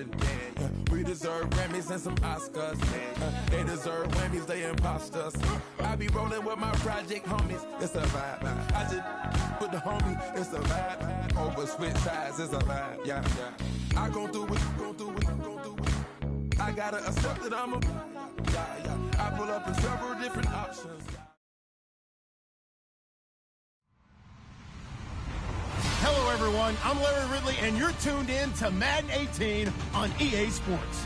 legend. Yeah. We deserve Grammys and some Oscars. They deserve Grammys, they imposters. I be rolling with my project homies. It's a vibe. I just with the homie. It's a vibe. Over switch sides. It's a vibe. Yeah. I gon' do it. I gotta accept that I'm a. I pull up in several different options. Hello, everyone. I'm Larry Ridley, and you're tuned in to Madden 18 on EA Sports.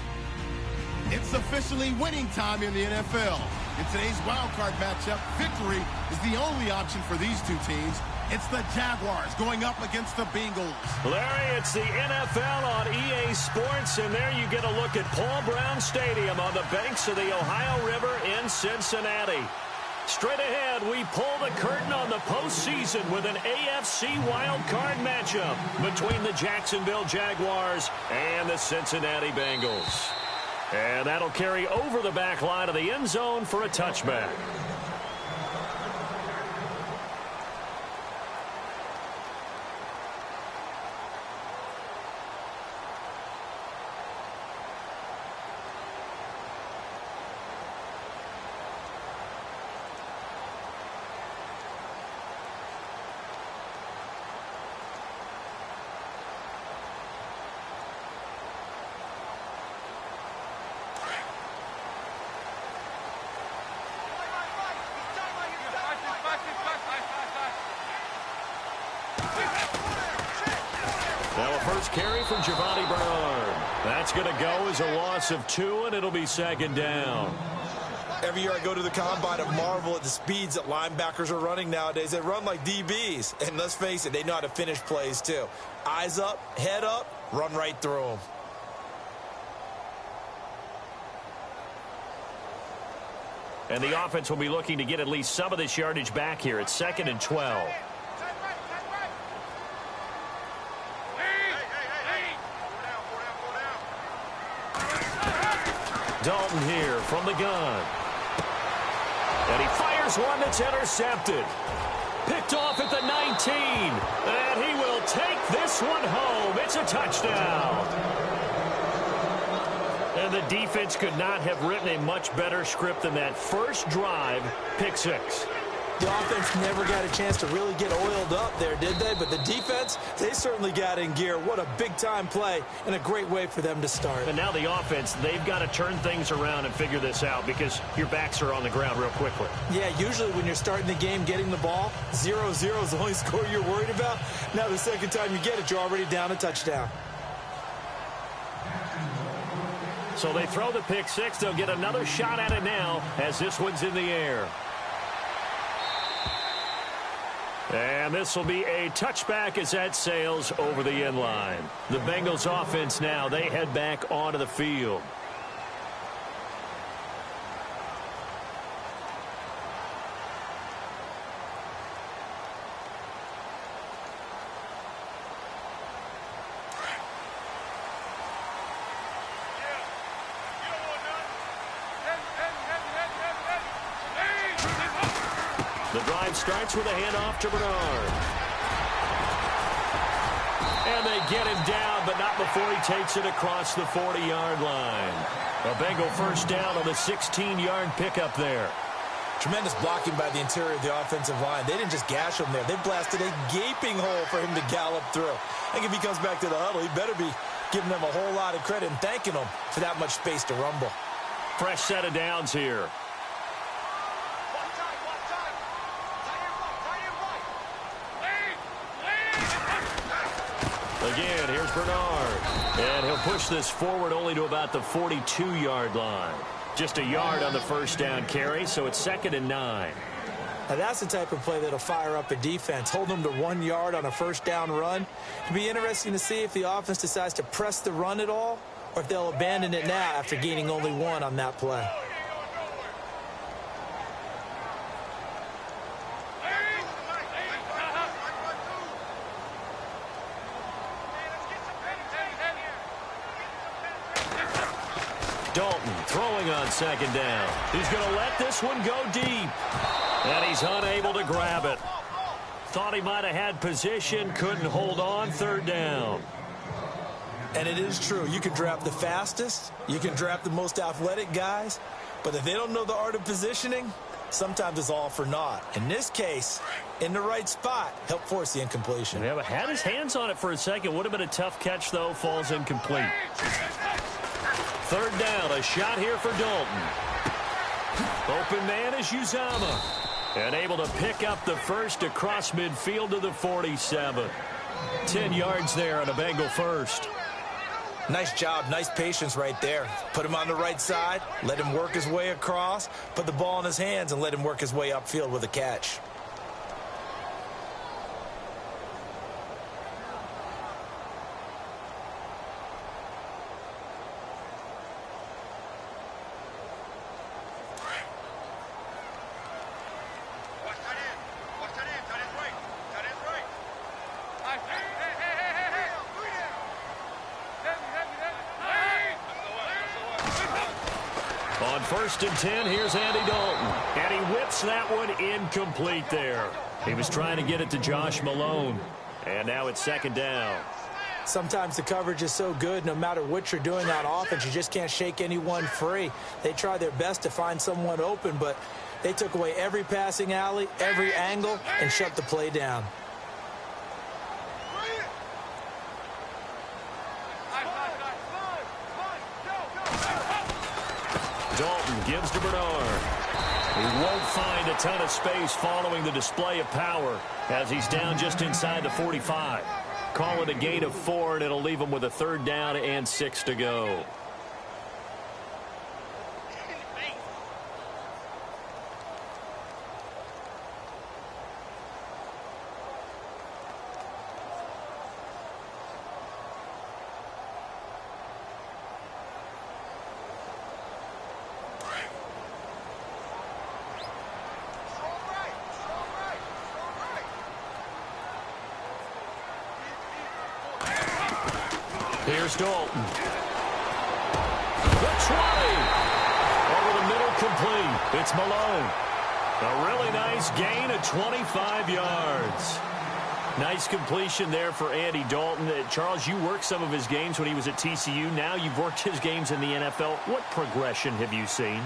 It's officially winning time in the NFL. In today's wildcard matchup, victory is the only option for these two teams. It's the Jaguars going up against the Bengals. Larry, it's the NFL on EA Sports, and there you get a look at Paul Brown Stadium on the banks of the Ohio River in Cincinnati. Straight ahead, we pull the curtain on the postseason with an AFC wildcard matchup between the Jacksonville Jaguars and the Cincinnati Bengals. And that'll carry over the back line of the end zone for a touchback. Now a first carry from Giovanni Bernard. That's going to go as a loss of 2, and it'll be second down. Every year I go to the combine and marvel at the speeds that linebackers are running nowadays. They run like DBs. And let's face it, they know how to finish plays too. Eyes up, head up, run right through them. And the offense will be looking to get at least some of this yardage back here. It's 2nd and 12. Dalton here from the gun. And he fires one that's intercepted. Picked off at the 19. And he will take this one home. It's a touchdown. And the defense could not have written a much better script than that first drive, pick 6. The offense never got a chance to really get oiled up there, did they? But the defense, they certainly got in gear. What a big-time play and a great way for them to start. And now the offense, they've got to turn things around and figure this out because your backs are on the ground real quickly. Yeah, usually when you're starting the game getting the ball, 0-0 is the only score you're worried about. Now the second time you get it, you're already down a touchdown. So they throw the pick 6. They'll get another shot at it now as this one's in the air. And this will be a touchback as that sails over the end line. The Bengals offense now, they head back onto the field. The drive starts with a handoff to Bernard. And they get him down, but not before he takes it across the 40-yard line. A Bengal first down on the 16-yard pickup there. Tremendous blocking by the interior of the offensive line. They didn't just gash him there. They blasted a gaping hole for him to gallop through. I think if he comes back to the huddle, he better be giving them a whole lot of credit and thanking them for that much space to rumble. Fresh set of downs here. Again, here's Bernard. And he'll push this forward only to about the 42-yard line. Just a yard on the first down carry, so it's 2nd and 9. Now that's the type of play that'll fire up a defense. Hold them to 1 yard on a first down run. It'll be interesting to see if the offense decides to press the run at all or if they'll abandon it now after gaining only 1 on that play. Dalton throwing on 2nd down. He's going to let this one go deep. And he's unable to grab it. Thought he might have had position, couldn't hold on, 3rd down. And it is true. You can draft the fastest. You can draft the most athletic guys. But if they don't know the art of positioning, sometimes it's all for naught. In this case, in the right spot, helped force the incompletion. Yeah, but had his hands on it for a second. Would have been a tough catch, though. Falls incomplete. Third down, a shot here for Dalton. Open man is Uzama. And able to pick up the first across midfield to the 47. 10 yards there on a Bengal first. Nice job, nice patience right there. Put him on the right side, let him work his way across, put the ball in his hands, and let him work his way upfield with a catch. On 1st and 10, here's Andy Dalton. And he whips that one incomplete there. He was trying to get it to Josh Malone. And now it's 2nd down. Sometimes the coverage is so good, no matter what you're doing on offense, you just can't shake anyone free. They try their best to find someone open, but they took away every passing alley, every angle, and shut the play down. Dalton gives to Bernard. He won't find a ton of space following the display of power as he's down just inside the 45. Call it a gain of 4, and it'll leave him with a 3rd down and 6 to go. Here's Dalton. The 20. Over the middle, complete. It's Malone. A really nice gain of 25 yards. Nice completion there for Andy Dalton. Charles, you worked some of his games when he was at TCU. Now you've worked his games in the NFL. What progression have you seen?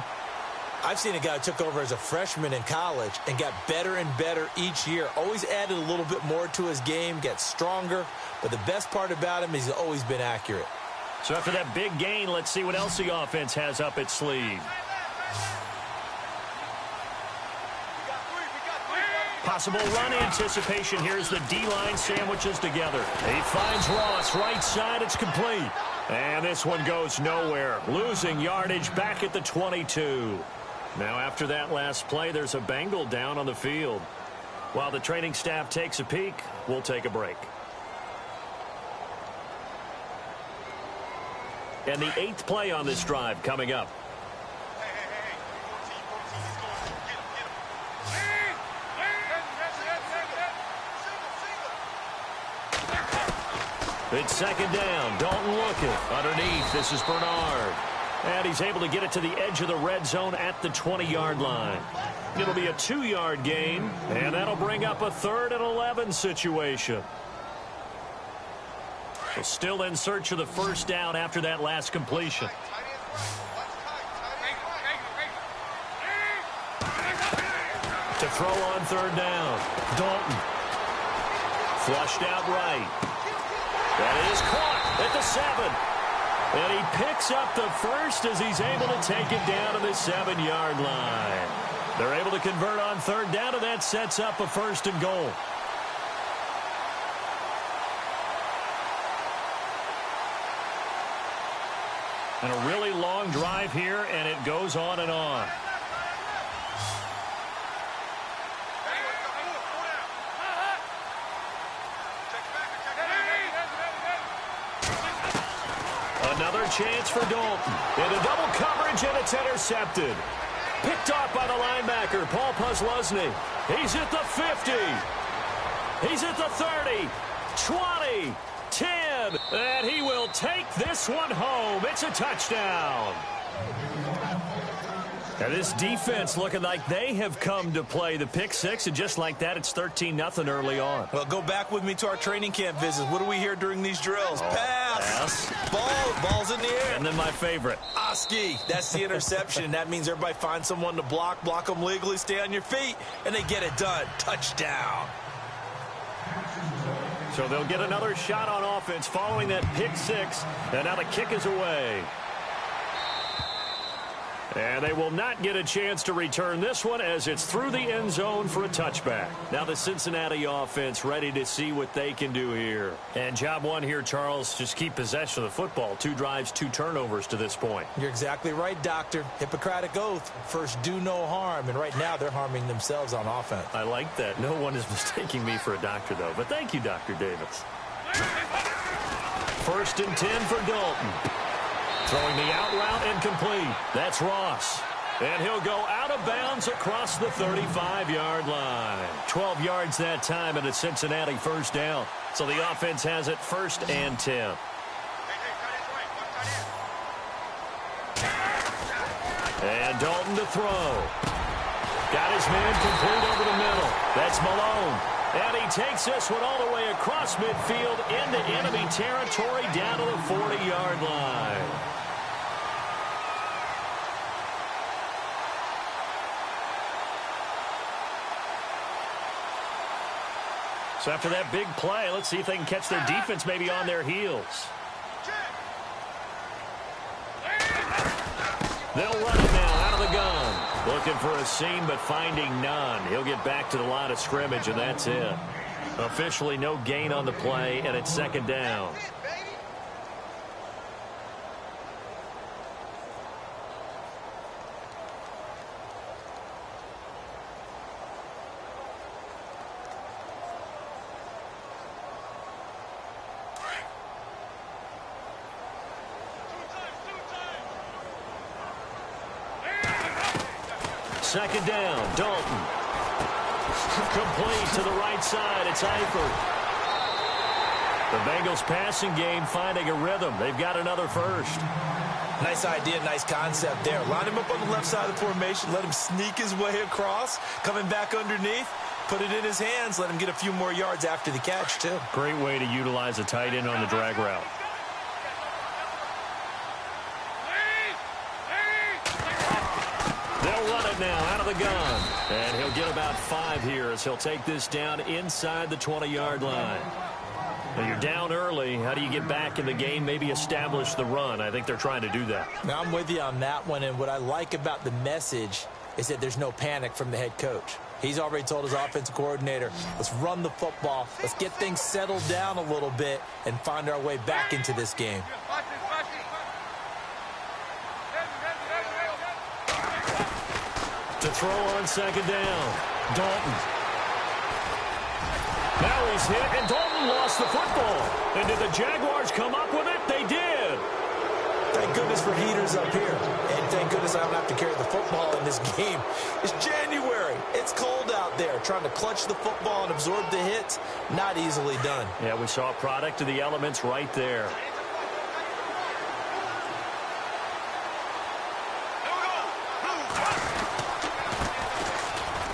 I've seen a guy who took over as a freshman in college and got better and better each year. Always added a little bit more to his game, gets stronger. But the best part about him is he's always been accurate. So after that big gain, let's see what else the offense has up its sleeve. Possible run anticipation. Here's the D-line sandwiches together. He finds Ross, right side, it's complete. And this one goes nowhere. Losing yardage back at the 22. Now after that last play, there's a Bengal down on the field. While the training staff takes a peek, we'll take a break. And the 8th play on this drive coming up. It's 2nd down. Dalton looking. Underneath, this is Bernard. And he's able to get it to the edge of the red zone at the 20-yard line. It'll be a 2-yard gain, and that'll bring up a 3rd and 11 situation. So still in search of the 1st down after that last completion. To throw on 3rd down. Dalton. Flushed out right. That is caught at the 7. And he picks up the first as he's able to take it down to the 7-yard line. They're able to convert on 3rd down, and that sets up a 1st and goal. And a really long drive here, and it goes on and on. Another chance for Dalton. Into double coverage, and it's intercepted. Picked off by the linebacker, Paul Pusluzny. He's at the 50. He's at the 30. 20. 10. And he will take this one home. It's a touchdown. And this defense looking like they have come to play. The pick six, and just like that, it's 13-0 early on. Well, go back with me to our training camp visits. What do we hear during these drills? Pass. Ball's in the air. And then my favorite. Oski. That's the interception. That means everybody finds someone to block them legally, stay on your feet, and they get it done. Touchdown. So they'll get another shot on offense following that pick six, and now the kick is away. And they will not get a chance to return this one as it's through the end zone for a touchback. Now the Cincinnati offense ready to see what they can do here. And job one here, Charles, just keep possession of the football. 2 drives, 2 turnovers to this point. You're exactly right, Doctor. Hippocratic oath. First, do no harm. And right now, they're harming themselves on offense. I like that. No one is mistaking me for a doctor, though. But thank you, Dr. Davis. 1st and 10 for Dalton. Throwing the out route incomplete. That's Ross. And he'll go out of bounds across the 35-yard line. 12 yards that time and a Cincinnati first down. So the offense has it 1st and 10. And Dalton to throw. Got his man complete over the middle. That's Malone. And he takes this one all the way across midfield into enemy territory down to the 40-yard line. So after that big play, let's see if they can catch their defense maybe on their heels. They'll run it now out of the gun. Looking for a seam, but finding none. He'll get back to the line of scrimmage, and that's it. Officially no gain on the play, and it's 2nd down. Second down, Dalton. Complete to the right side. It's Eifert. The Bengals passing game finding a rhythm. They've got another first. Nice idea, nice concept there. Line him up on the left side of the formation. Let him sneak his way across. Coming back underneath. Put it in his hands. Let him get a few more yards after the catch, too. Great way to utilize a tight end on the drag route. Now out of the gun, and he'll get about 5 here as he'll take this down inside the 20-yard line. Now you're down early. How do you get back in the game, maybe establish the run? I think they're trying to do that. Now I'm with you on that one, and what I like about the message is that there's no panic from the head coach. He's already told his offensive coordinator, let's run the football, let's get things settled down a little bit and find our way back into this game. To throw on 2nd down, Dalton. Now he's hit, and Dalton lost the football. And did the Jaguars come up with it? They did. Thank goodness for heaters up here. And thank goodness I don't have to carry the football in this game. It's January. It's cold out there. Trying to clutch the football and absorb the hits, not easily done. Yeah, we saw a product of the elements right there.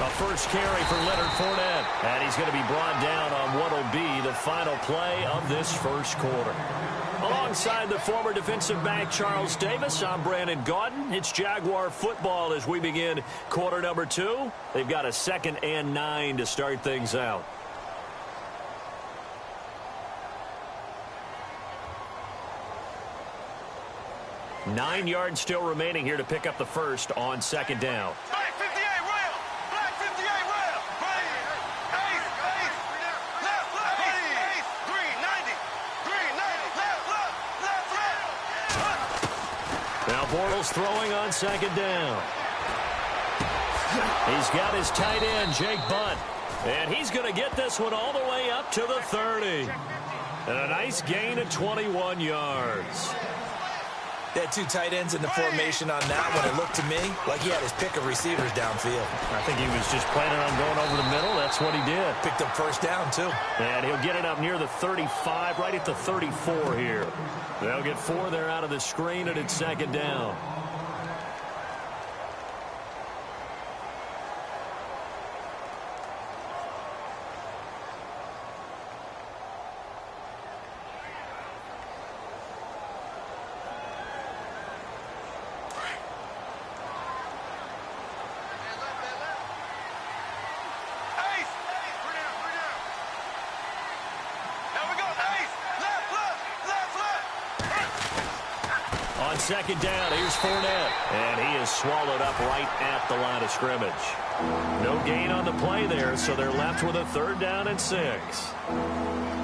A first carry for Leonard Fournette. And he's going to be brought down on what will be the final play of this first quarter. Alongside the former defensive back Charles Davis, I'm Brandon Gaudin. It's Jaguar football as we begin quarter number 2. They've got a 2nd and 9 to start things out. Nine yards still remaining here to pick up the first on 2nd down. Now Bortles throwing on 2nd down. He's got his tight end, Jake Butt. And he's going to get this one all the way up to the 30. And a nice gain of 21 yards. They had 2 tight ends in the formation on that one. It looked to me like he had his pick of receivers downfield. I think he was just planning on going over the middle. That's what he did. Picked up first down, too. And he'll get it up near the 35, right at the 34 here. They'll get 4 there out of the screen, and it's 2nd down. On second down, here's Fournette. And he is swallowed up right at the line of scrimmage. No gain on the play there, so they're left with a 3rd down and 6.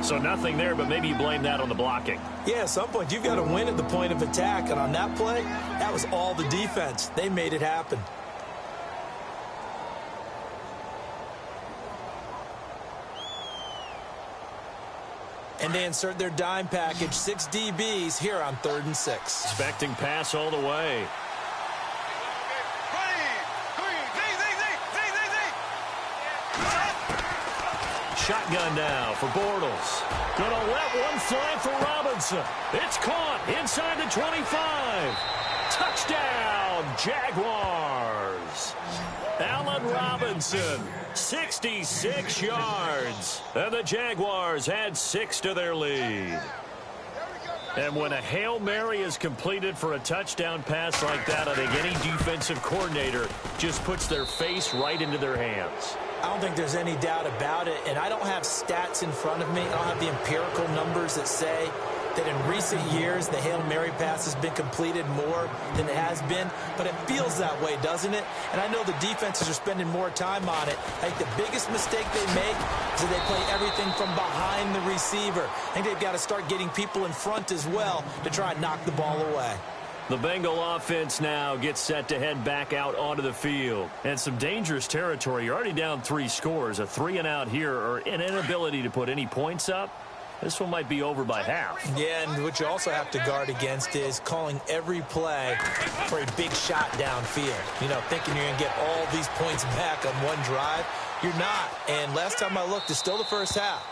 So nothing there, but maybe you blame that on the blocking. Yeah, at some point, you've got to win at the point of attack. And on that play, that was all the defense. They made it happen. And they insert their dime package, 6 DBs here on 3rd and 6. Expecting pass all the way. Shotgun now for Bortles. Gonna let one fly for Robinson. It's caught inside the 25. Touchdown, Jaguars. Allen Robinson, 66 yards. And the Jaguars add 6 to their lead. And when a Hail Mary is completed for a touchdown pass like that, I think any defensive coordinator just puts their face right into their hands. I don't think there's any doubt about it, and I don't have stats in front of me. I don't have the empirical numbers that say that in recent years the Hail Mary pass has been completed more than it has been, but it feels that way, doesn't it? And I know the defenses are spending more time on it. I think the biggest mistake they make is that they play everything from behind the receiver. I think they've got to start getting people in front as well to try and knock the ball away. The Bengal offense now gets set to head back out onto the field. And some dangerous territory. You're already down 3 scores. A 3-and-out here or an inability to put any points up. This one might be over by half. Yeah, and what you also have to guard against is calling every play for a big shot downfield. You know, thinking you're going to get all these points back on one drive. You're not. And last time I looked, it's still the first half.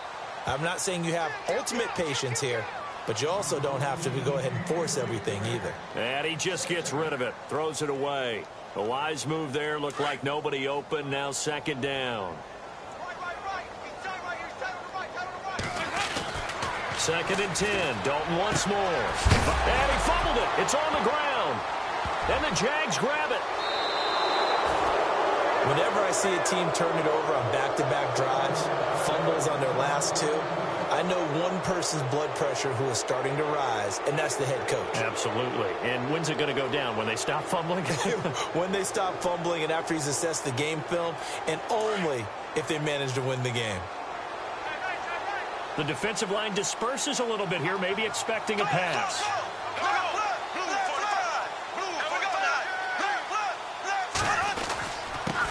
I'm not saying you have ultimate patience here, but you also don't have to go ahead and force everything either. And he just gets rid of it. Throws it away. The wise move there. Looked like nobody open. Now 2nd down. 2nd and 10. Dalton once more. And he fumbled it. It's on the ground. And the Jags grab it. Whenever I see a team turn it over on back-to-back drives, fumbles on their last 2, I know one person's blood pressure who is starting to rise, and that's the head coach. Absolutely. And when's it going to go down? When they stop fumbling? When they stop fumbling and after he's assessed the game film, and only if they manage to win the game. The defensive line disperses a little bit here, maybe expecting a pass.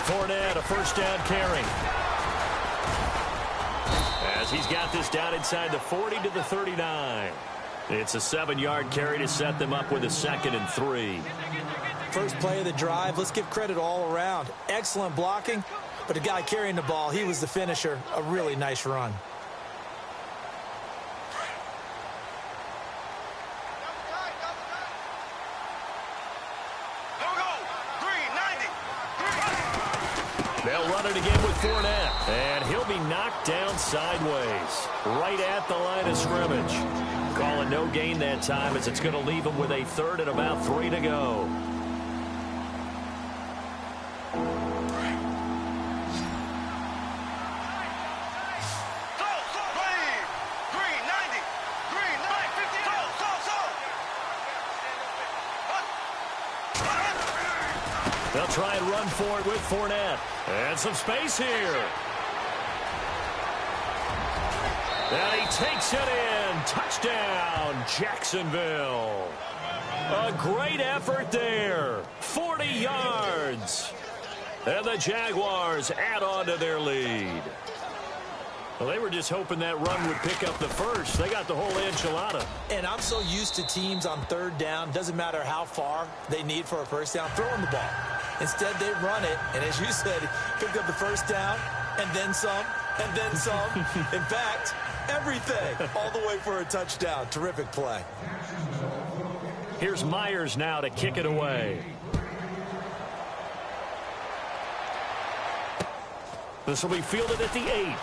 Fournette, a 1st down carry. As he's got this down inside the 40 to the 39. It's a 7-yard carry to set them up with a 2nd and 3. First play of the drive, let's give credit all around. Excellent blocking, but the guy carrying the ball, he was the finisher. A really nice run. They'll run it again with Fournette. And he'll be knocked down sideways. Right at the line of scrimmage. Calling no gain that time as it's going to leave him with a 3rd and about 3 to go. They'll try and run for it with Fournette. And some space here. And he takes it in. Touchdown, Jacksonville. A great effort there. 40 yards. And the Jaguars add on to their lead. Well, they were just hoping that run would pick up the first. They got the whole enchilada. And I'm so used to teams on 3rd down, doesn't matter how far they need for a 1st down, throwing the ball. Instead, they run it, and as you said, pick up the 1st down, and then some, and then some. In fact, everything, all the way for a touchdown. Terrific play. Here's Myers now to kick it away. This will be fielded at the 8.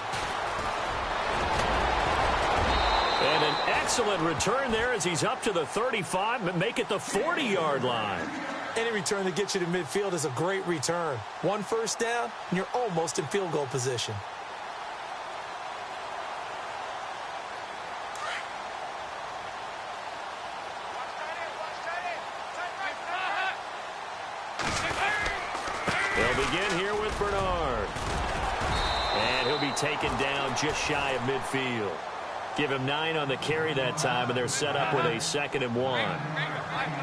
And an excellent return there as he's up to the 35, but make it the 40-yard line. Any return that gets you to midfield is a great return. 1 1st down, and you're almost in field goal position. They'll begin here with Bernard. And he'll be taken down just shy of midfield. Give him 9 on the carry that time, and they're set up with a 2nd and 1.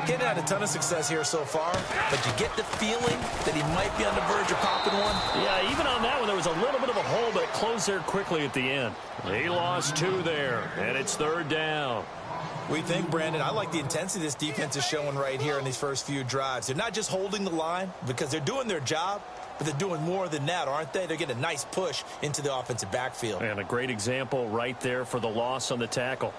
Getting had a ton of success here so far, but you get the feeling that he might be on the verge of popping one. Yeah, even on that one, there was a little bit of a hole, but it closed there quickly at the end. He lost 2 there, and it's 3rd down. We think, Brandon, I like the intensity this defense is showing right here in these first few drives. They're not just holding the line because they're doing their job, but they're doing more than that, aren't they? They're getting a nice push into the offensive backfield. And a great example right there for the loss on the tackle.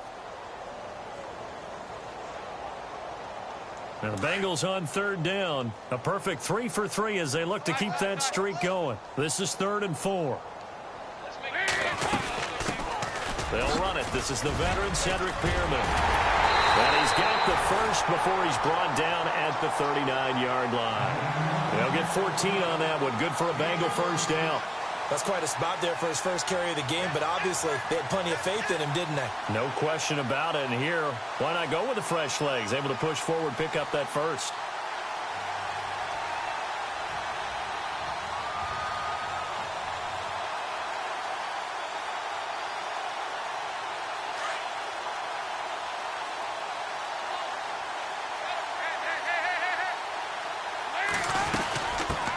And the Bengals on 3rd down. A perfect 3 for 3 as they look to keep that streak going. This is 3rd and 4. They'll run it. This is the veteran Cedric Pierman. And he's got the first before he's brought down at the 39-yard line. They'll get 14 on that one. Good for a Bengal first down. That's quite a spot there for his first carry of the game, but obviously they had plenty of faith in him, didn't they? No question about it. And here, why not go with the fresh legs? Able to push forward, pick up that first.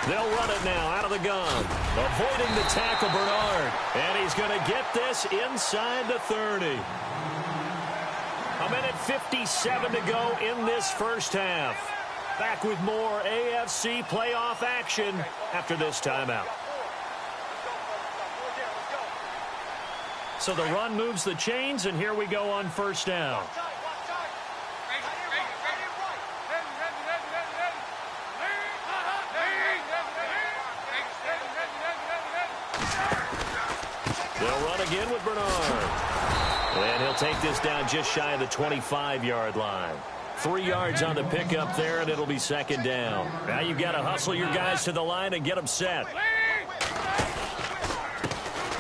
They'll run it now out of the gun. Avoiding the tackle, Bernard. And he's going to get this inside the 30. A minute 57 to go in this first half. Back with more AFC playoff action after this timeout. So the run moves the chains, and here we go on first down. They'll run again with Bernard. And he'll take this down just shy of the 25-yard line. 3 yards on the pickup there, and it'll be 2nd down. Now you've got to hustle your guys to the line and get them set.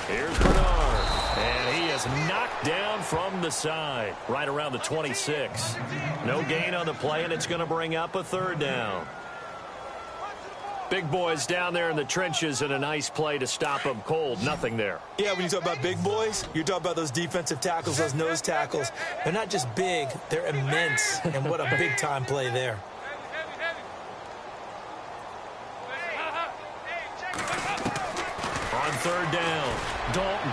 Here's Bernard. And he is knocked down from the side, right around the 26. No gain on the play, and it's going to bring up a 3rd down. Big boys down there in the trenches, and a nice play to stop them cold. Nothing there. Yeah, when you talk about big boys, you're talking about those defensive tackles, those nose tackles. They're not just big, they're immense. And what a big-time play there. On 3rd down, Dalton.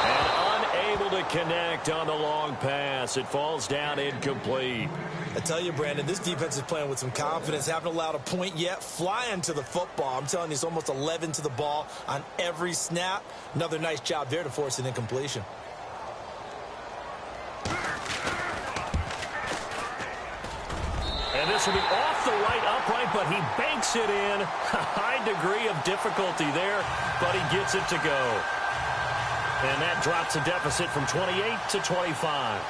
And unable to connect on the long pass. It falls down incomplete. I tell you, Brandon, this defense is playing with some confidence. Haven't allowed a point yet. Flying to the football. I'm telling you, it's almost 11 to the ball on every snap. Another nice job there to force an incompletion. And this will be off the right upright, but he banks it in. A high degree of difficulty there, but he gets it to go. And that drops a deficit from 28 to 25.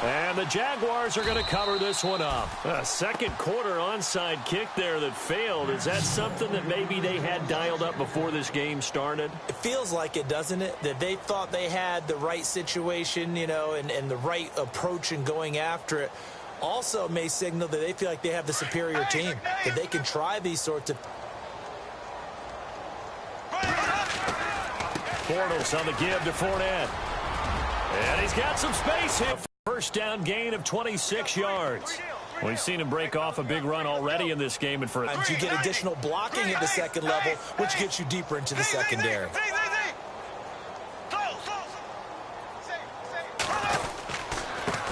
And the Jaguars are going to cover this one up. A second quarter onside kick there that failed. Is that something that maybe they had dialed up before this game started? It feels like it, doesn't it? That they thought they had the right situation, you know, and the right approach in going after it. Also may signal that they feel like they have the superior team, that they can try these sorts of... Bortles on the give to Fournette. And he's got some space here. First down gain of 26 yards. We've seen him break off a big run already in this game. And for you get additional blocking at the second level, which gets you deeper into the secondary.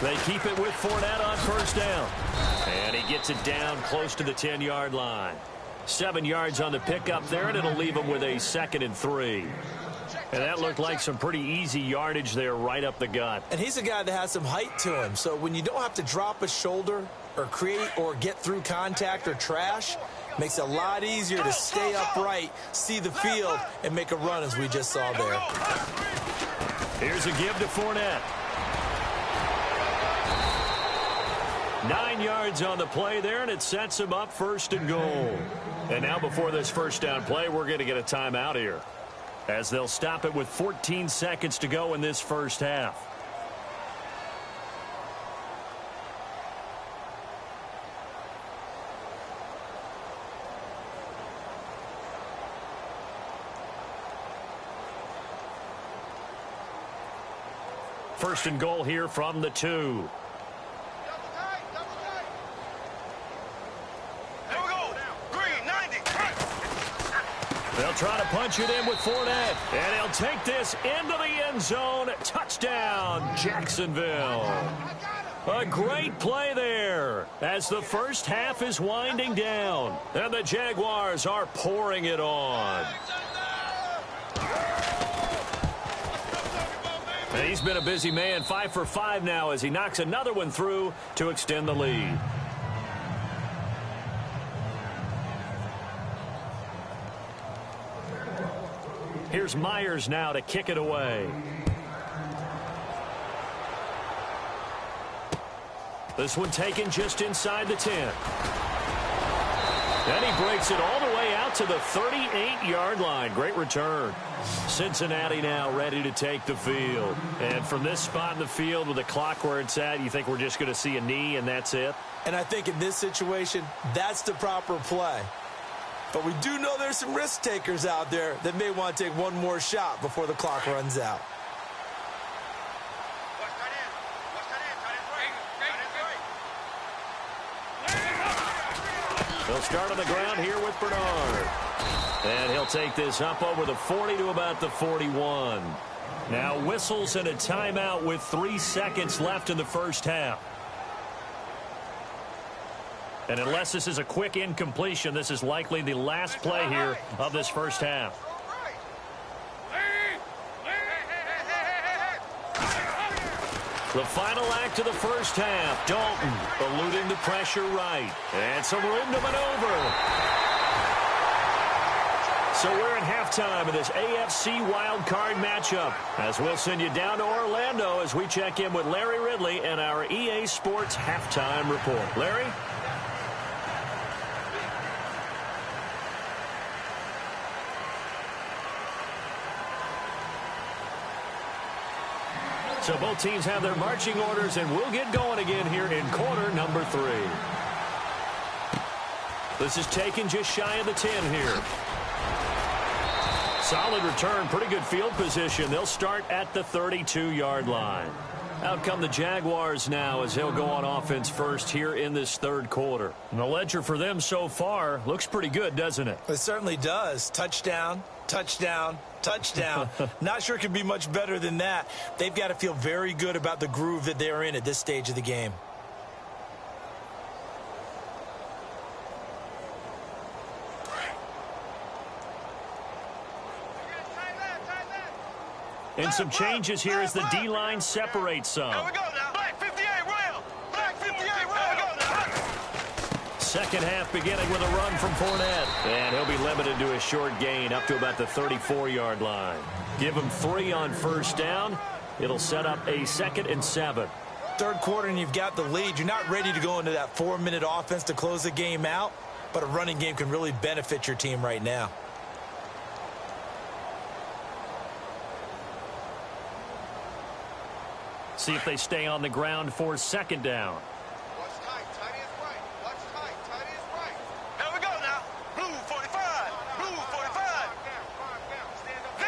They keep it with Fournette on first down. And he gets it down close to the 10-yard line. 7 yards on the pickup there, and it'll leave him with a 2nd and 3. And that looked like some pretty easy yardage there right up the gut. And he's a guy that has some height to him. So when you don't have to drop a shoulder or create or get through contact or trash, makes it a lot easier to stay upright, see the field, and make a run as we just saw there. Here's a give to Fournette. 9 yards on the play there, and it sets him up 1st and goal. And now before this first down play, we're going to get a timeout here, as they'll stop it with 14 seconds to go in this first half. First and goal here from the 2. They'll try to punch it in with Fournette, and he'll take this into the end zone. Touchdown, Jacksonville. A great play there as the first half is winding down, and the Jaguars are pouring it on. And he's been a busy man, 5 for 5 now as he knocks another one through to extend the lead. Here's Myers now to kick it away. This one taken just inside the 10. And he breaks it all the way out to the 38-yard line. Great return. Cincinnati now ready to take the field. And from this spot in the field with the clock where it's at, you think we're just going to see a knee and that's it? And I think in this situation, that's the proper play. But we do know there's some risk takers out there that may want to take one more shot before the clock runs out. They'll start on the ground here with Bernard. And he'll take this up over the 40 to about the 41. Now whistles and a timeout with 3 seconds left in the first half. And unless this is a quick incompletion, this is likely the last play here of this first half. The final act of the first half. Dalton eluding the pressure right. And some room to maneuver. So we're at halftime of this AFC wildcard matchup, as we'll send you down to Orlando as we check in with Larry Ridley and our EA Sports halftime report. Larry? So both teams have their marching orders, and we'll get going again here in quarter number 3. This is taken just shy of the 10 here. Solid return, pretty good field position. They'll start at the 32-yard line. Out come the Jaguars now as they'll go on offense first here in this third quarter. And the ledger for them so far looks pretty good, doesn't it? It certainly does. Touchdown, touchdown, touchdown. Not sure it could be much better than that. They've got to feel very good about the groove that they're in at this stage of the game. And some changes here as the D-line separates some. Here we go now. Black 58, Rail. Black 58, Rail. Second half beginning with a run from Fournette. And he'll be limited to a short gain up to about the 34-yard line. Give him 3 on first down. It'll set up a 2nd and 7. Third quarter and you've got the lead. You're not ready to go into that 4-minute offense to close the game out, but a running game can really benefit your team right now. See if they stay on the ground for second down. Watch tight. Tight is right. Watch tight. Tight is right. Here we go now. Blue 45. Blue 45. Stand up. Z.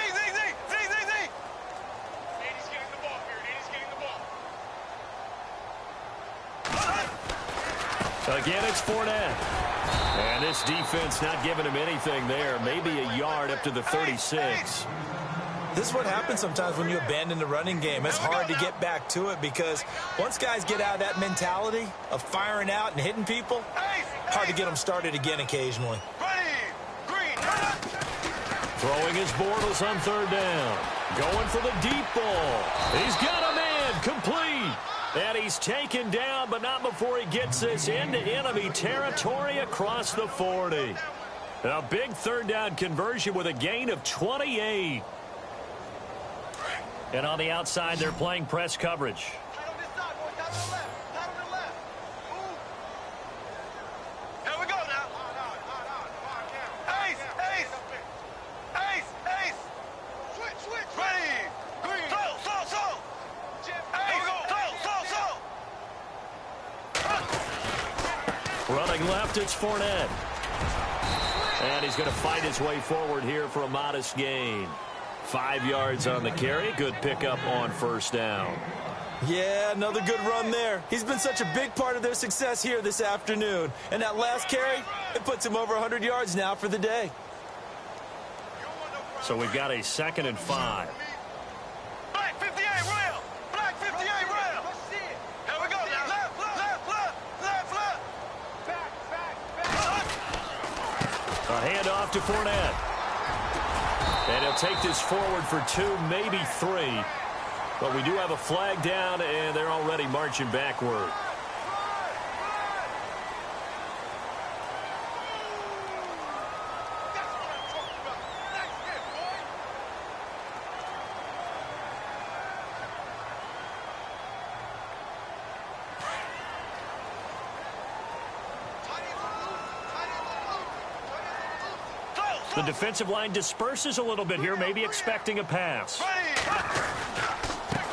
Eddie's getting the ball here. Eddie's getting the ball. Again, it's Fournette. And this defense not giving him anything there. Maybe a yard up to the 36. This is what happens sometimes when you abandon the running game. It's hard to get back to it because once guys get out of that mentality of firing out and hitting people, hard to get them started again occasionally. Throwing his Bortles on third down. Going for the deep ball. He's got a man complete. And he's taken down, but not before he gets this into enemy territory across the 40. A big third down conversion with a gain of 28. And on the outside, they're playing press coverage. Tight on this side, boy. Tight on the left. Tight on the left. Move. Running left, it's Fournette. And he's going to fight his way forward here for a modest gain. 5 yards on the carry. Good pickup on first down. Yeah, another good run there. He's been such a big part of their success here this afternoon. And that last carry, it puts him over 100 yards now for the day. So we've got a 2nd and 5. Black 58 rail. Black 58 rail. Here we go. Left, left, left, left, left. A handoff to Fournette. And he'll take this forward for 2, maybe 3. But we do have a flag down, and they're already marching backward. The defensive line disperses a little bit here, maybe expecting a pass.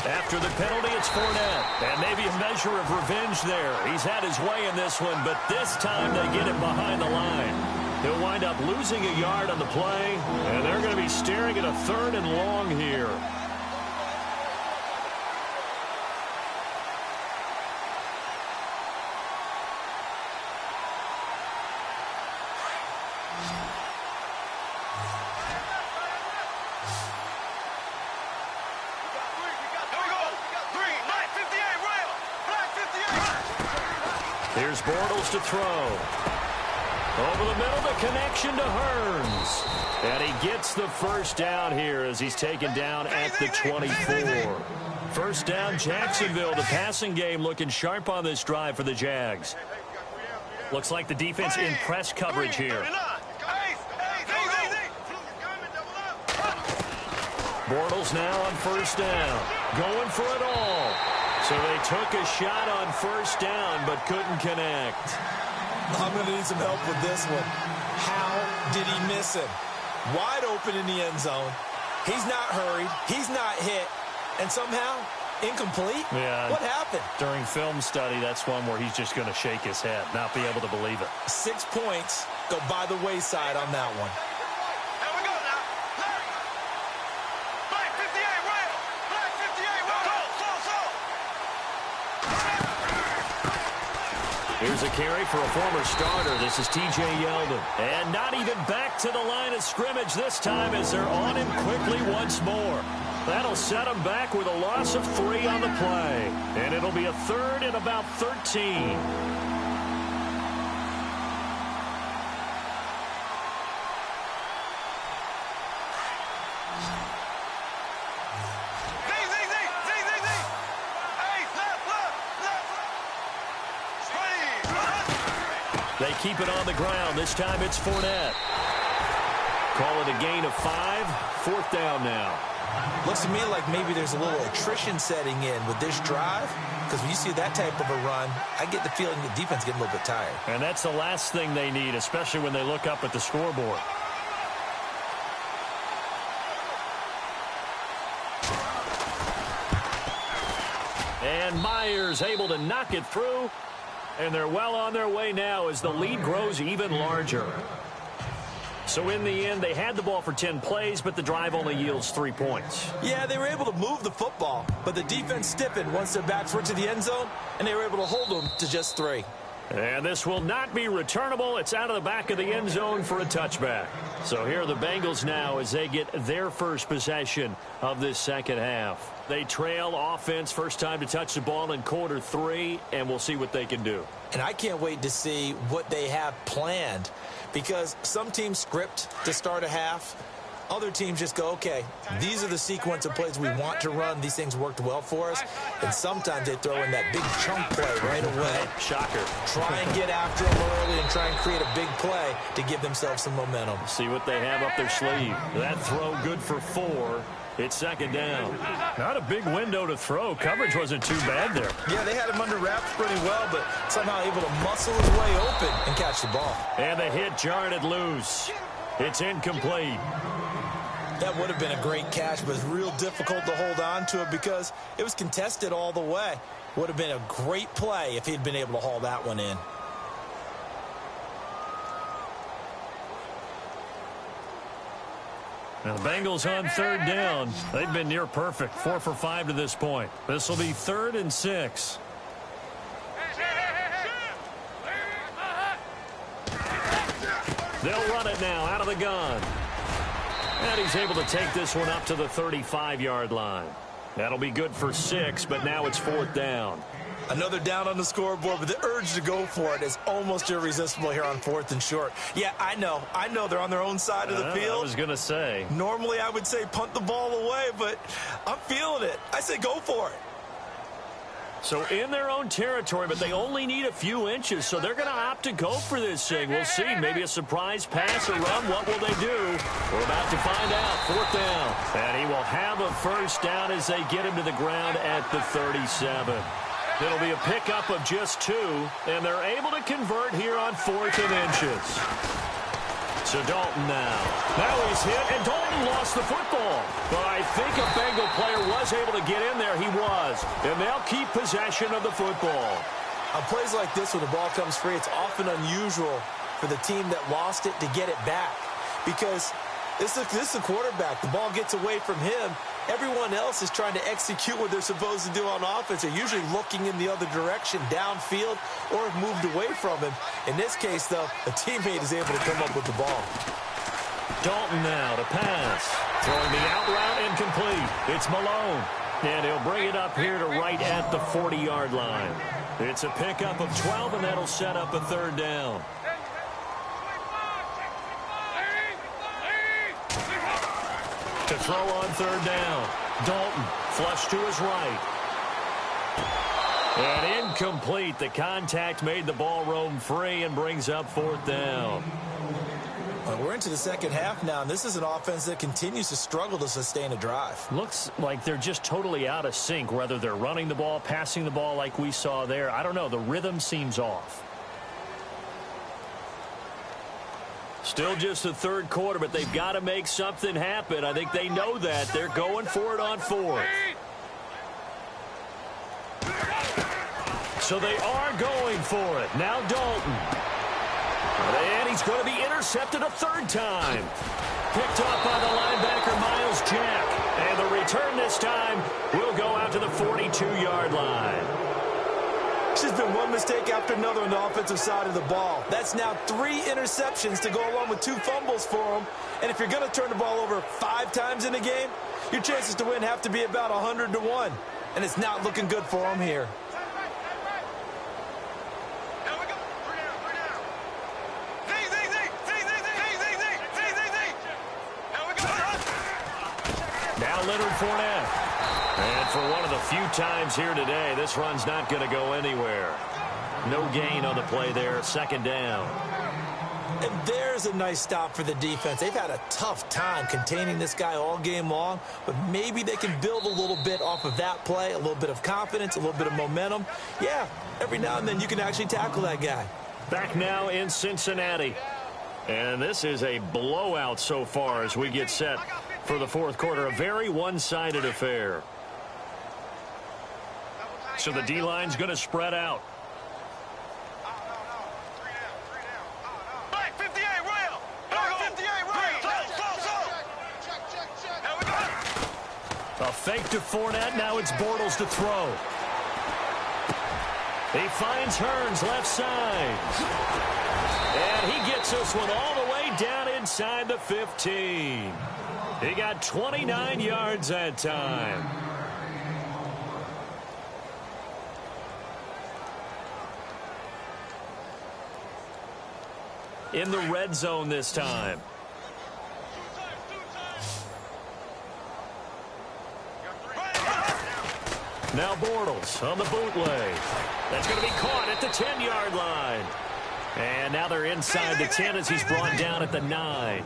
After the penalty, it's Fournette. And maybe a measure of revenge there. He's had his way in this one, but this time they get him behind the line. He'll wind up losing a yard on the play, and they're going to be staring at a 3rd and long here. Here's Bortles to throw. Over the middle, the connection to Hearns. And he gets the first down here as he's taken down at the 24. First down, Jacksonville. The passing game looking sharp on this drive for the Jags. Looks like the defense in press coverage here. Bortles now on first down. Going for it all. So they took a shot on first down but couldn't connect. I'm going to need some help with this one. How did he miss him? Wide open in the end zone. He's not hurried. He's not hit. And somehow, incomplete? Yeah. What happened? During film study, that's one where he's just going to shake his head, not be able to believe it. 6 points go by the wayside on that one. Here's a carry for a former starter. This is T.J. Yeldon. And not even back to the line of scrimmage this time as they're on him quickly once more. That'll set him back with a loss of 3 on the play. And it'll be a 3rd and about 13. They keep it on the ground. This time it's Fournette. Call it a gain of 5. 4th down now. Looks to me like maybe there's a little attrition setting in with this drive. Because when you see that type of a run, I get the feeling the defense getting a little bit tired. And that's the last thing they need, especially when they look up at the scoreboard. And Myers able to knock it through. And they're well on their way now as the lead grows even larger. So in the end, they had the ball for 10 plays, but the drive only yields 3 points. Yeah, they were able to move the football, but the defense stiffened once their backs were to the end zone, and they were able to hold them to just 3. And this will not be returnable. It's out of the back of the end zone for a touchback. So here are the Bengals now as they get their first possession of this second half. They trail offense, first time to touch the ball in quarter 3, and we'll see what they can do. And I can't wait to see what they have planned, because some teams script to start a half. Other teams just go, okay, these are the sequence of plays we want to run. These things worked well for us. And sometimes they throw in that big chunk play right away. Shocker. Try and get after them early and try and create a big play to give themselves some momentum. See what they have up their sleeve. That throw good for 4. It's second down. Not a big window to throw. Coverage wasn't too bad there. Yeah, they had him under wraps pretty well, but somehow able to muscle his way open and catch the ball. And the hit jarred it loose. It's incomplete. That would have been a great catch, but it's real difficult to hold on to it because it was contested all the way. Would have been a great play if he'd been able to haul that one in. Now the Bengals on third down. They've been near perfect, 4 for 5 to this point. This will be 3rd and 6. They'll run it now out of the gun. And he's able to take this one up to the 35-yard line. That'll be good for 6, but now it's 4th down. Another down on the scoreboard, but the urge to go for it is almost irresistible here on 4th and short. Yeah, I know they're on their own side of the field. I was going to say. Normally I would say punt the ball away, but I'm feeling it. I say go for it. So in their own territory, but they only need a few inches, so they're going to opt to go for this thing. We'll see. Maybe a surprise pass or run. What will they do? We're about to find out. 4th down. And he will have a first down as they get him to the ground at the 37. It'll be a pickup of just 2, and they're able to convert here on 4th and inches. So Dalton now. Now he's hit, and Dalton lost the football. But I think a Bengal player was able to get in there. He was. And they'll keep possession of the football. On plays like this, when the ball comes free, it's often unusual for the team that lost it to get it back. Because this is the quarterback. The ball gets away from him. Everyone else is trying to execute what they're supposed to do on offense. They're usually looking in the other direction, downfield, or have moved away from him. In this case, though, a teammate is able to come up with the ball. Dalton now to pass. Throwing the out route incomplete. It's Malone. And he'll bring it up here to right at the 40-yard line. It's a pickup of 12, and that'll set up a 3rd down. To throw on 3rd down. Dalton flush to his right. And incomplete. The contact made the ball roam free and brings up 4th down. We're into the second half now, and this is an offense that continues to struggle to sustain a drive. Looks like they're just totally out of sync, whether they're running the ball, passing the ball like we saw there. I don't know. The rhythm seems off. Still just the 3rd quarter, but they've got to make something happen. I think they know that. They're going for it on 4th. So they are going for it. Now Dalton. And he's going to be intercepted a 3rd time. Picked up by the linebacker, Miles Jack. And the return this time will go out to the 42-yard line. There's been one mistake after another on the offensive side of the ball. That's now 3 interceptions to go along with 2 fumbles for them. And if you're going to turn the ball over 5 times in a game, your chances to win have to be about 100 to 1. And it's not looking good for them here. Now Leonard Fournette. And for one of the few times here today, this run's not going to go anywhere. No gain on the play there, 2nd down. And there's a nice stop for the defense. They've had a tough time containing this guy all game long, but maybe they can build a little bit off of that play, a little bit of confidence, a little bit of momentum. Yeah, every now and then you can actually tackle that guy. Back now in Cincinnati. And this is a blowout so far as we get set for the 4th quarter. A very one-sided affair. So the D-line's going to spread out. Black 58, rail. Black 58, rail. A fake to Fournette. Now it's Bortles to throw. He finds Hearns left side. And he gets this one all the way down inside the 15. He got 29 yards that time. In the red zone this time. Now Bortles on the bootleg. That's going to be caught at the 10-yard line. And now they're inside the 10 as he's brought down at the 9.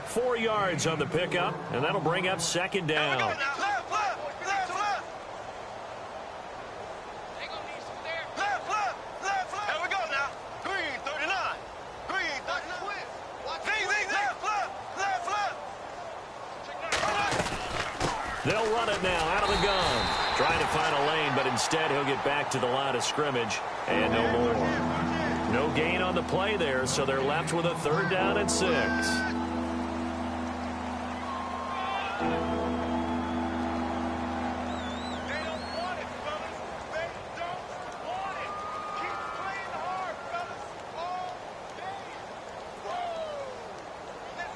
4 yards on the pickup, and that'll bring up 2nd down. They'll run it now out of the gun. Trying to find a lane, but instead he'll get back to the line of scrimmage. And no more. No gain on the play there, so they're left with a 3rd down and 6.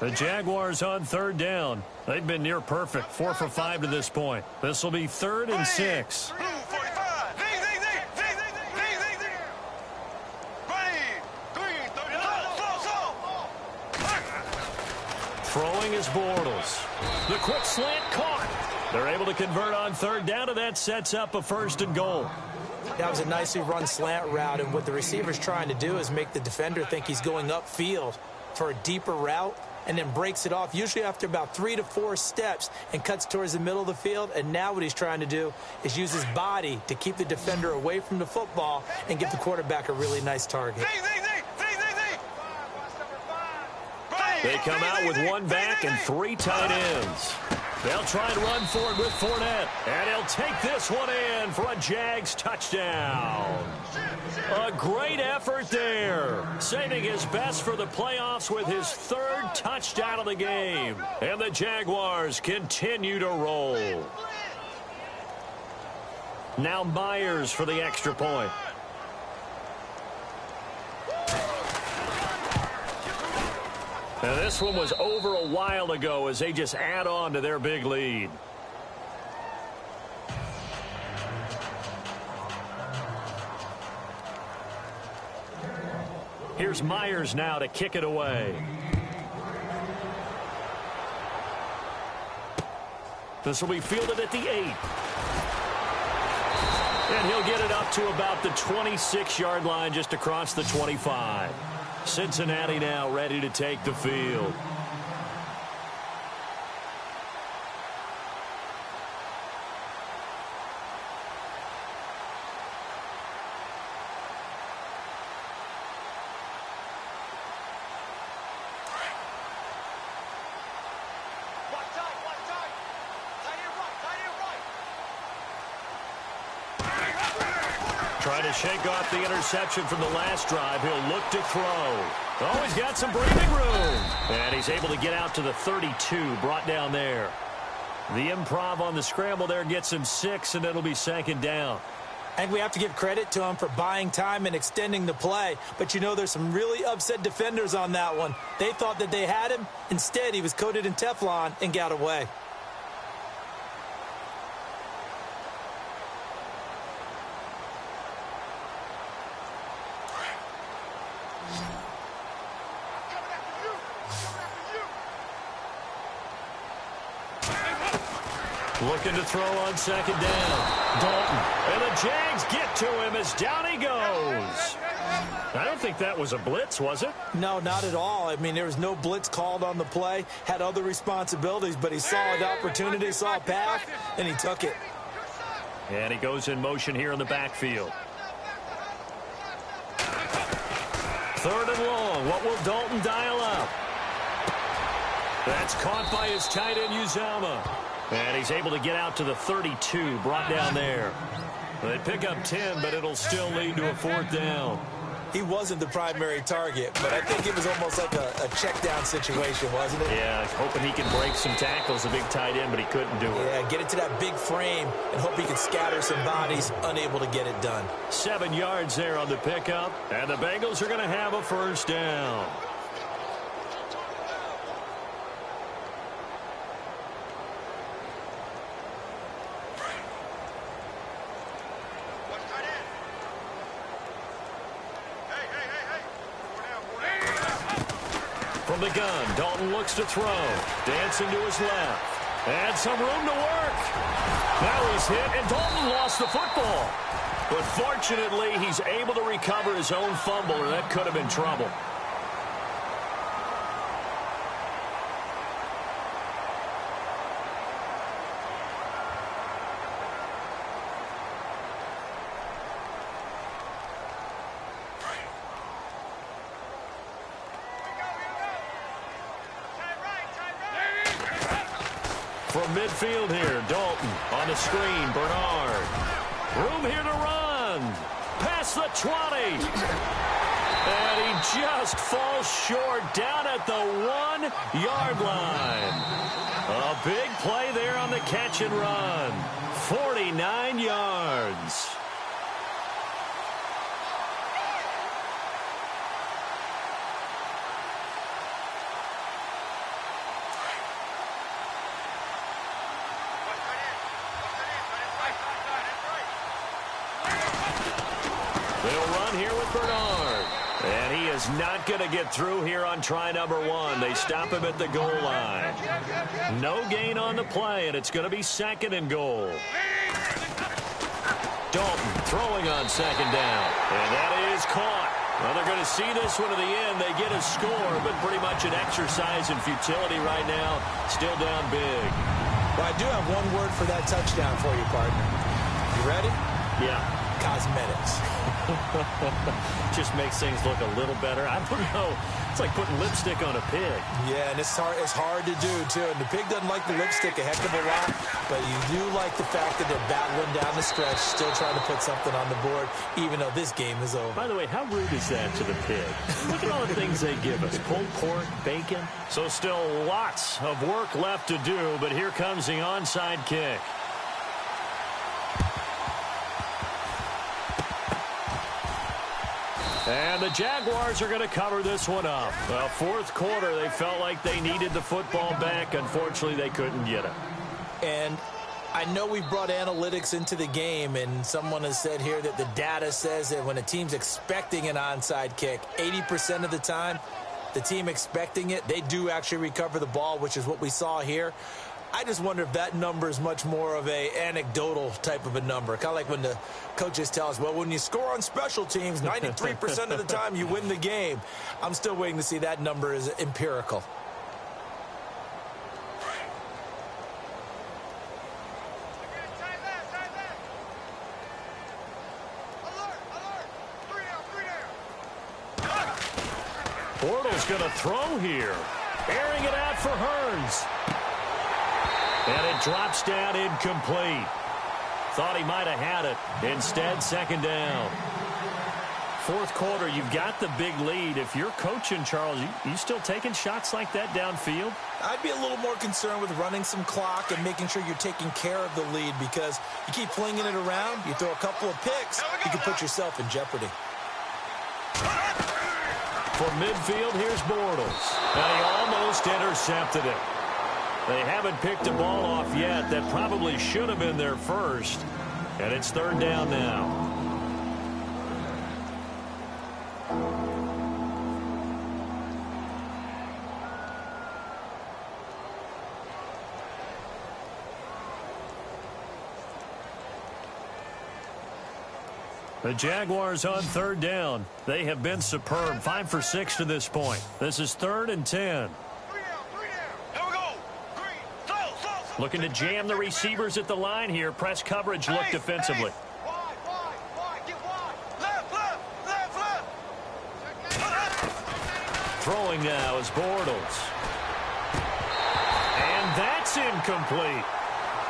The Jaguars on third down. They've been near perfect, 4 for 5 to this point. This will be 3rd and 6. Blue 45. Ready. 3, 30. Throwing is Bortles. The quick slant caught. They're able to convert on third down, and that sets up a 1st and goal. That was a nicely run slant route, and what the receiver's trying to do is make the defender think he's going upfield for a deeper route, and then breaks it off, usually after about 3 to 4 steps, and cuts towards the middle of the field. And now what he's trying to do is use his body to keep the defender away from the football and give the quarterback a really nice target. They come out with 1 back and 3 tight ends. They'll try and run forward with Fournette. And he'll take this one in for a Jags touchdown. A great effort there. Saving his best for the playoffs with his 3rd touchdown of the game. And the Jaguars continue to roll. Now Myers for the extra point. Now this one was over a while ago as they just add on to their big lead. Here's Myers now to kick it away. This will be fielded at the 8. And he'll get it up to about the 26-yard line, just across the 25. Cincinnati now ready to take the field. Trying to shake off the interception from the last drive. He'll look to throw. Oh, he's got some breathing room. And he's able to get out to the 32, brought down there. The improv on the scramble there gets him 6, and it'll be 2nd down. I think we have to give credit to him for buying time and extending the play. But, you know, there's some really upset defenders on that one. They thought that they had him. Instead, he was coated in Teflon and got away. Looking to throw on 2nd down. Dalton. And the Jags get to him as down he goes. I don't think that was a blitz, was it? No, not at all. I mean, there was no blitz called on the play. Had other responsibilities, but he saw an opportunity, saw a path, and he took it. And he goes in motion here in the backfield. 3rd and long. What will Dalton dial up? That's caught by his tight end, Uzama. And he's able to get out to the 32, brought down there. They pick up 10, but it'll still lead to a 4th down. He wasn't the primary target, but I think it was almost like a check down situation, wasn't it? Yeah, hoping he can break some tackles, a big tight end, but he couldn't do it. Yeah, get it to that big frame and hope he can scatter some bodies, unable to get it done. 7 yards there on the pickup, and the Bengals are going to have a 1st down. From the gun, Dalton looks to throw. Dancing to his left. And some room to work. Now he's hit, and Dalton lost the football. But fortunately, he's able to recover his own fumble, or that could have been trouble. From midfield here, Dalton on the screen, Bernard. Room here to run. Past the 20. And he just falls short down at the 1-yard line. A big play there on the catch and run. 49 yards. run here with Bernard. And he is not going to get through here on try number 1. They stop him at the goal line. No gain on the play, and it's going to be 2nd and goal. Dalton throwing on 2nd down. And that is caught. Well, they're going to see this one to the end. They get a score, but pretty much an exercise in futility right now. Still down big. Well, I do have one word for that touchdown for you, partner. You ready? Yeah. Cosmetics. Just makes things look a little better. I don't know. It's like putting lipstick on a pig. Yeah, and it's hard to do, too. And the pig doesn't like the lipstick a heck of a lot, but you do like the fact that they're battling down the stretch, still trying to put something on the board, even though this game is over. By the way, how rude is that to the pig? Look at all the things they give us. Pulled pork, bacon. So still lots of work left to do, but here comes the onside kick. And the Jaguars are going to cover this one up. Well, 4th quarter, they felt like they needed the football back. Unfortunately, they couldn't get it. And I know we brought analytics into the game, and someone has said here that the data says that when a team's expecting an onside kick, 80% of the time, the team expecting it, they do actually recover the ball, which is what we saw here. I just wonder if that number is much more of a anecdotal type of a number. Kind of like when the coaches tell us, well, when you score on special teams, 93% of the time you win the game. I'm still waiting to see that number is empirical. Bortles going to throw here. Airing it out for Hearns. And it drops down incomplete. Thought he might have had it. Instead, 2nd down. 4th quarter, you've got the big lead. If you're coaching, Charles, you still taking shots like that downfield? I'd be a little more concerned with running some clock and making sure you're taking care of the lead, because you keep flinging it around, you throw a couple of picks, you can put yourself in jeopardy. For midfield, here's Bortles. And he almost intercepted it. They haven't picked a ball off yet. That probably should have been their first. And it's 3rd down now. The Jaguars on 3rd down. They have been superb. 5 for 6 to this point. This is 3rd and 10. Looking to jam the receivers at the line here. Press coverage look defensively. Throwing now is Bortles. And that's incomplete.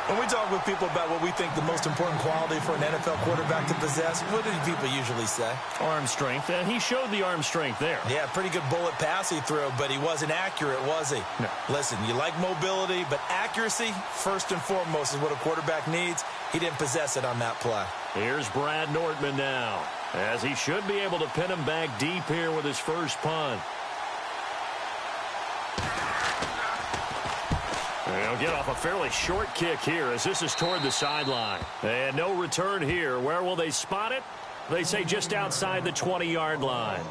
When we talk with people about what we think the most important quality for an NFL quarterback to possess, what do people usually say? Arm strength, and he showed the arm strength there. Yeah, pretty good bullet pass he threw, but he wasn't accurate, was he? No. Listen, you like mobility, but accuracy, first and foremost, is what a quarterback needs. He didn't possess it on that play. Here's Brad Nortman now, as he should be able to pin him back deep here with his first punt. They'll get off a fairly short kick here as this is toward the sideline. And no return here. Where will they spot it? They say just outside the 20-yard line.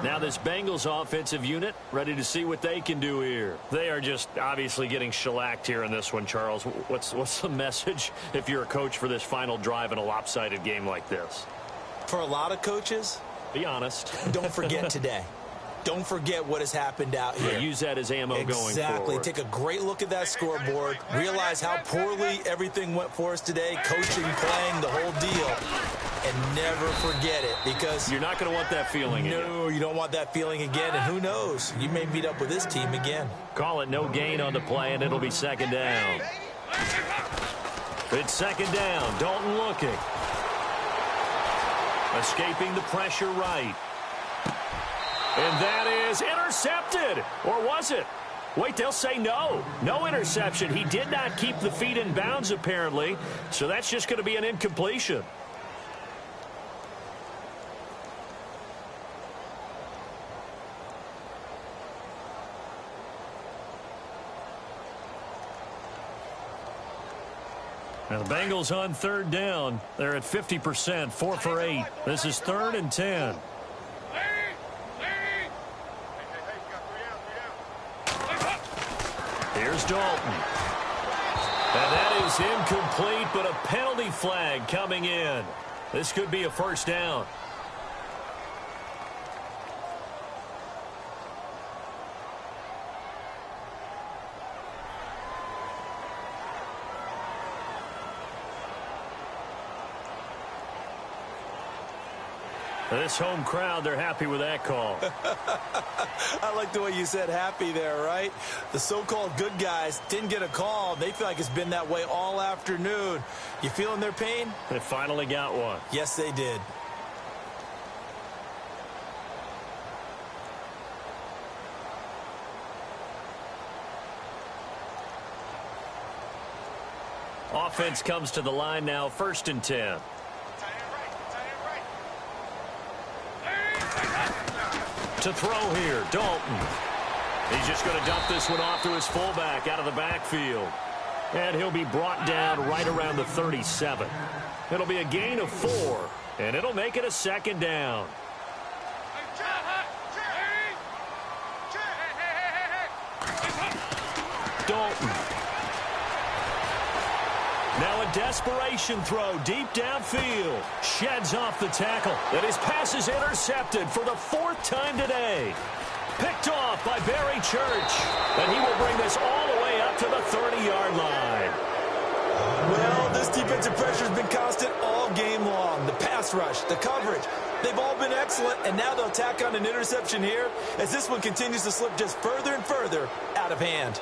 Now this Bengals offensive unit ready to see what they can do here. They are just obviously getting shellacked here in this one, Charles. What's the message if you're a coach for this final drive in a lopsided game like this? For a lot of coaches, be honest. Don't forget today. Don't forget what has happened out here. Yeah, use that as ammo going forward. Exactly. Take a great look at that scoreboard. Realize how poorly everything went for us today. Coaching, playing, the whole deal. And never forget it, because you're not going to want that feeling again. No, you don't want that feeling again. And who knows? You may meet up with this team again. Call it no gain on the play, and it'll be 2nd down. It's 2nd down. Dalton looking. Escaping the pressure right. And that is intercepted. Or was it? Wait, they'll say no. No interception. He did not keep the feet in bounds, apparently. So that's just going to be an incompletion. Now the Bengals on third down. They're at 50%, 4 for 8. This is 3rd and 10. Here's Dalton. And that is incomplete, but a penalty flag coming in. This could be a first down. This home crowd, they're happy with that call. I like the way you said happy there, right? The so-called good guys didn't get a call. They feel like it's been that way all afternoon. You feeling their pain? They finally got one. Yes, they did. Offense comes to the line now, 1st and 10. To throw here, Dalton. He's just going to dump this one off to his fullback out of the backfield. And he'll be brought down right around the 37. It'll be a gain of 4, and it'll make it a 2nd down. Dalton. Now a desperation throw deep downfield. Sheds off the tackle. And his pass is intercepted for the 4th time today. Picked off by Barry Church. And he will bring this all the way up to the 30-yard line. Well, this defensive pressure has been constant all game long. The pass rush, the coverage, they've all been excellent. And now they'll tack on an interception here as this one continues to slip just further and further out of hand.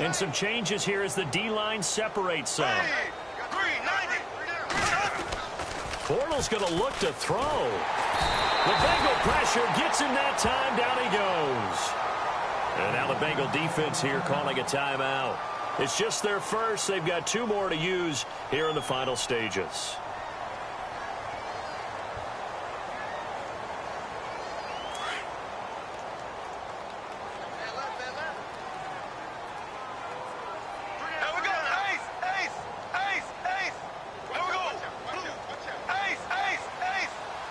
And some changes here as the D-line separates some. Bortles going to look to throw. The Bengal pressure gets him that time. Down he goes. And now the Bengal defense here calling a timeout. It's just their first. They've got 2 more to use here in the final stages.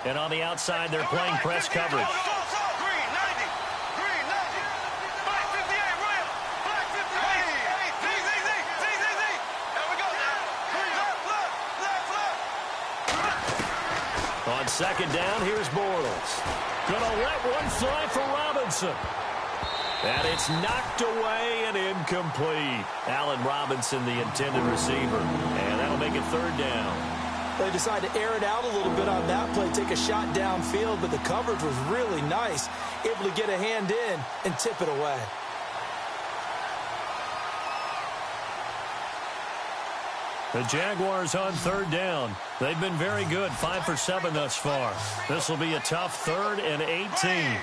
And on the outside, they're playing press coverage. On 2nd down, here's Bortles. Gonna let one fly for Robinson. And it's knocked away and incomplete. Allen Robinson, the intended receiver. And that'll make it 3rd down. They decided to air it out a little bit on that play, take a shot downfield, but the coverage was really nice. Able to get a hand in and tip it away. The Jaguars on 3rd down. They've been very good, 5 for 7 thus far. This will be a tough 3rd and 18.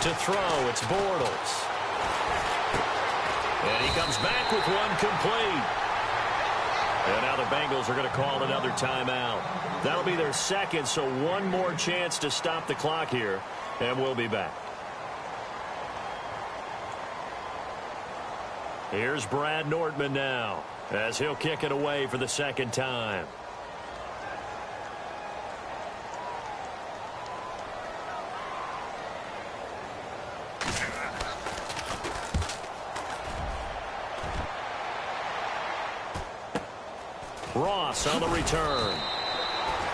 To throw, it's Bortles. And he comes back with one complete. And now the Bengals are going to call another timeout. That'll be their 2nd, so one more chance to stop the clock here. And we'll be back. Here's Brad Nordman now, as he'll kick it away for the 2nd time. Ross on the return.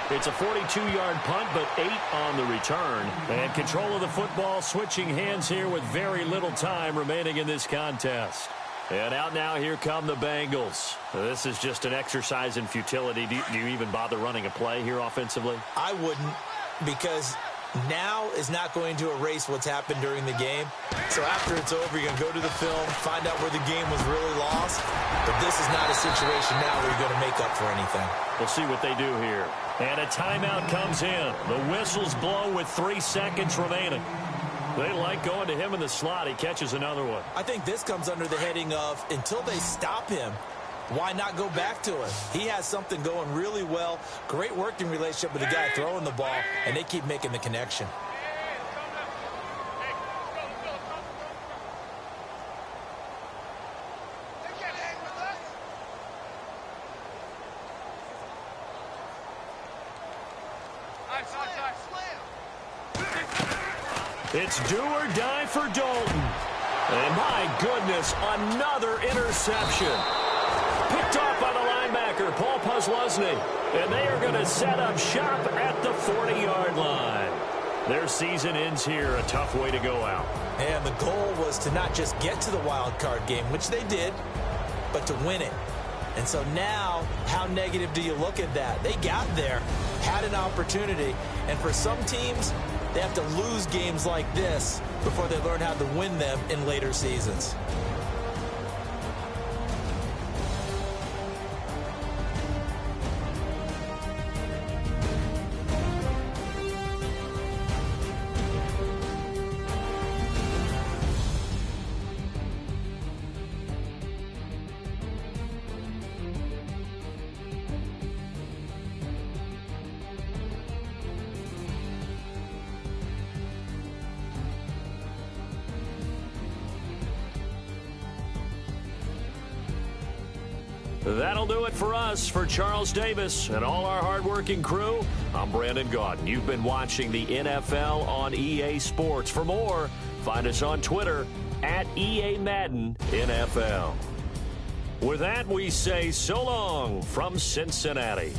It's a 42-yard punt, but 8 on the return. And control of the football switching hands here with very little time remaining in this contest. And out now, here come the Bengals. This is just an exercise in futility. Do you even bother running a play here offensively? I wouldn't, because now is not going to erase what's happened during the game. So after it's over, you're going to go to the film, find out where the game was really lost. But this is not a situation now where you're going to make up for anything. We'll see what they do here. And a timeout comes in. The whistles blow with 3 seconds remaining. They like going to him in the slot. He catches another one. I think this comes under the heading of, until they stop him, why not go back to it? He has something going really well. Great working relationship with the guy throwing the ball, and they keep making the connection. It's do or die for Dalton. And my goodness, another interception. Picked off by the linebacker, Paul Posluszny. And they are going to set up shop at the 40-yard line. Their season ends here, a tough way to go out. And the goal was to not just get to the wild card game, which they did, but to win it. And so now, how negative do you look at that? They got there, had an opportunity, and for some teams, they have to lose games like this before they learn how to win them in later seasons. That'll do it for us. For Charles Davis and all our hardworking crew, I'm Brandon Gaudin. You've been watching the NFL on EA Sports. For more, find us on Twitter at EA Madden NFL. With that, we say so long from Cincinnati.